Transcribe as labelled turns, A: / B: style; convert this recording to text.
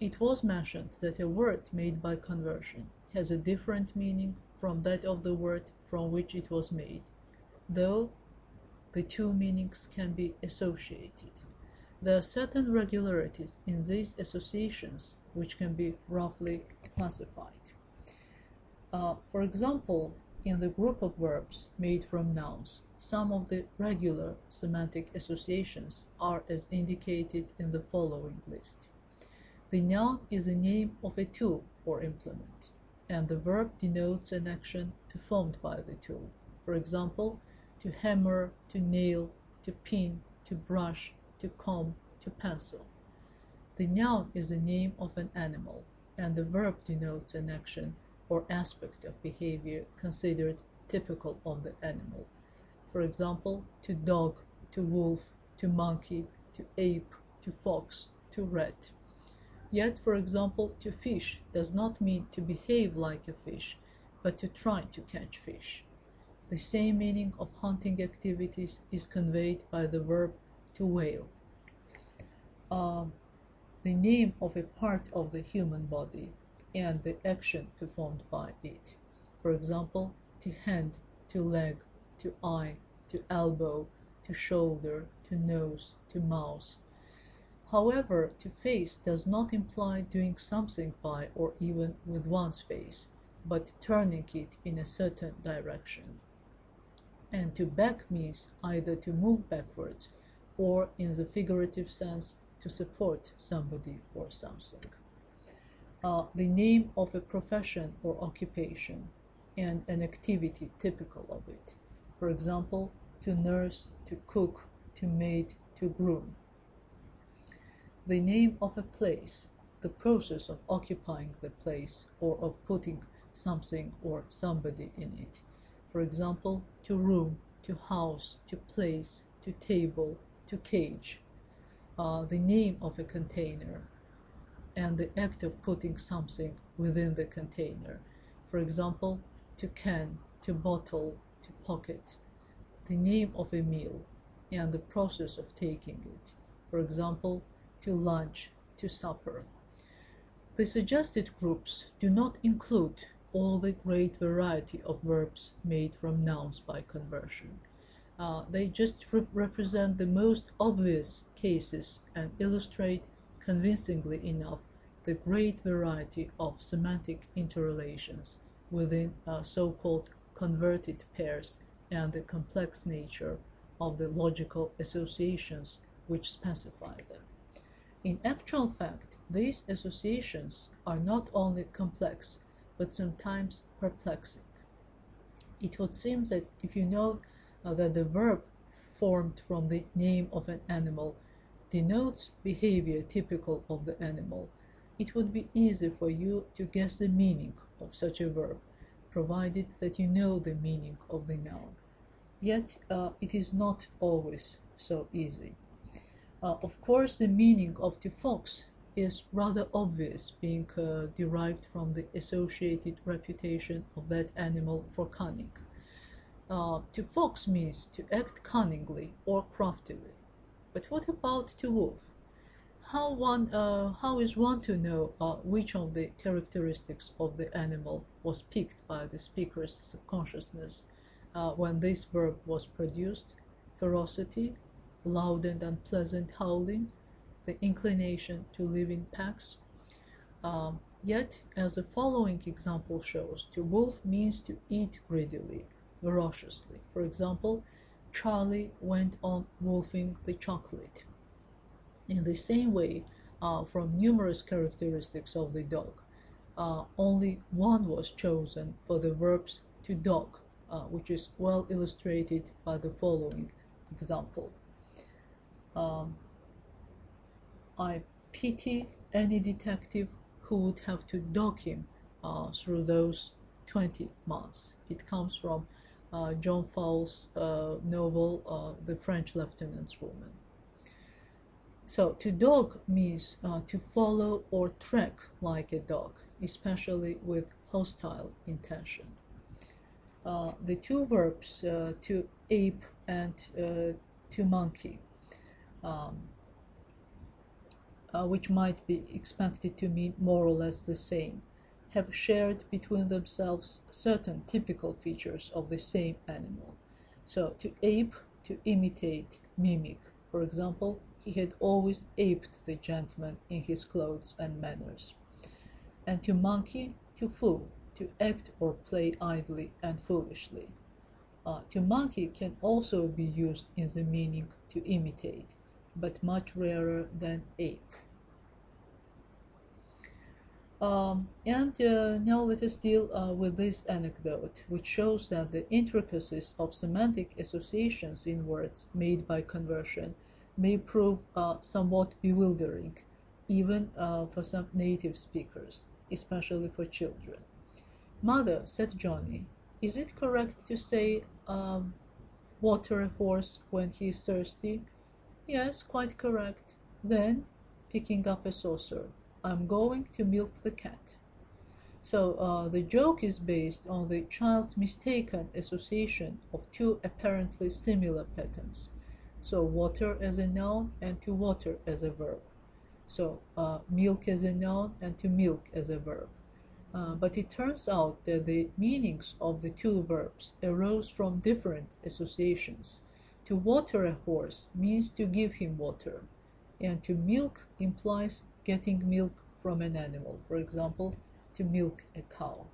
A: It was mentioned that a word made by conversion has a different meaning from that of the word from which it was made, though the two meanings can be associated. There are certain regularities in these associations which can be roughly classified. For example, in the group of verbs made from nouns, some of the regular semantic associations are as indicated in the following list. The noun is the name of a tool or implement, and the verb denotes an action performed by the tool. For example, to hammer, to nail, to pin, to brush, to comb, to pencil. The noun is the name of an animal, and the verb denotes an action or aspect of behavior considered typical of the animal. For example, to dog, to wolf, to monkey, to ape, to fox, to rat. Yet, for example, to fish does not mean to behave like a fish, but to try to catch fish. The same meaning of hunting activities is conveyed by the verb to wail. The name of a part of the human body and the action performed by it. For example, to hand, to leg, to eye, to elbow, to shoulder, to nose, to mouth. However, to face does not imply doing something by or even with one's face, but turning it in a certain direction. And to back means either to move backwards or, in the figurative sense, to support somebody or something. The name of a profession or occupation and an activity typical of it. For example, to nurse, to cook, to maid, to groom. The name of a place, the process of occupying the place or of putting something or somebody in it. For example, to room, to house, to place, to table, to cage. The name of a container and the act of putting something within the container. For example, to can, to bottle, to pocket. The name of a meal and the process of taking it. For example, to lunch, to supper. The suggested groups do not include all the great variety of verbs made from nouns by conversion. They just represent the most obvious cases and illustrate convincingly enough the great variety of semantic interrelations within so-called converted pairs and the complex nature of the logical associations which specify them. In actual fact, these associations are not only complex, but sometimes perplexing. It would seem that if you know that the verb formed from the name of an animal denotes behavior typical of the animal, it would be easy for you to guess the meaning of such a verb, provided that you know the meaning of the noun. Yet it is not always so easy. Of course, the meaning of to fox is rather obvious, being derived from the associated reputation of that animal for cunning. To fox means to act cunningly or craftily. But what about to wolf? How is one to know which of the characteristics of the animal was picked by the speaker's subconsciousness when this verb was produced? Ferocity, loud and unpleasant howling, the inclination to live in packs. Yet, as the following example shows, to wolf means to eat greedily, voraciously. For example, Charlie went on wolfing the chocolate. In the same way, from numerous characteristics of the dog, only one was chosen for the verbs to dog, which is well illustrated by the following example. I pity any detective who would have to dog him through those 20 months. It comes from John Fowles' novel, The French Lieutenant's Woman. So, to dog means to follow or track like a dog, especially with hostile intention. The two verbs, to ape and to monkey, which might be expected to mean more or less the same, have shared between themselves certain typical features of the same animal. So to ape, to imitate, mimic. For example, he had always aped the gentleman in his clothes and manners. And to monkey, to fool, to act or play idly and foolishly. To monkey can also be used in the meaning to imitate, but much rarer than ape. Now let us deal with this anecdote, which shows that the intricacies of semantic associations in words made by conversion may prove somewhat bewildering, even for some native speakers, especially for children. "Mother," said Johnny, "is it correct to say, water a horse when he is thirsty?" "Yes, quite correct." "Then," picking up a saucer, "I'm going to milk the cat." So the joke is based on the child's mistaken association of two apparently similar patterns. So water as a noun and to water as a verb. So milk as a noun and to milk as a verb. But it turns out that the meanings of the two verbs arose from different associations. To water a horse means to give him water, and to milk implies getting milk from an animal, for example, to milk a cow.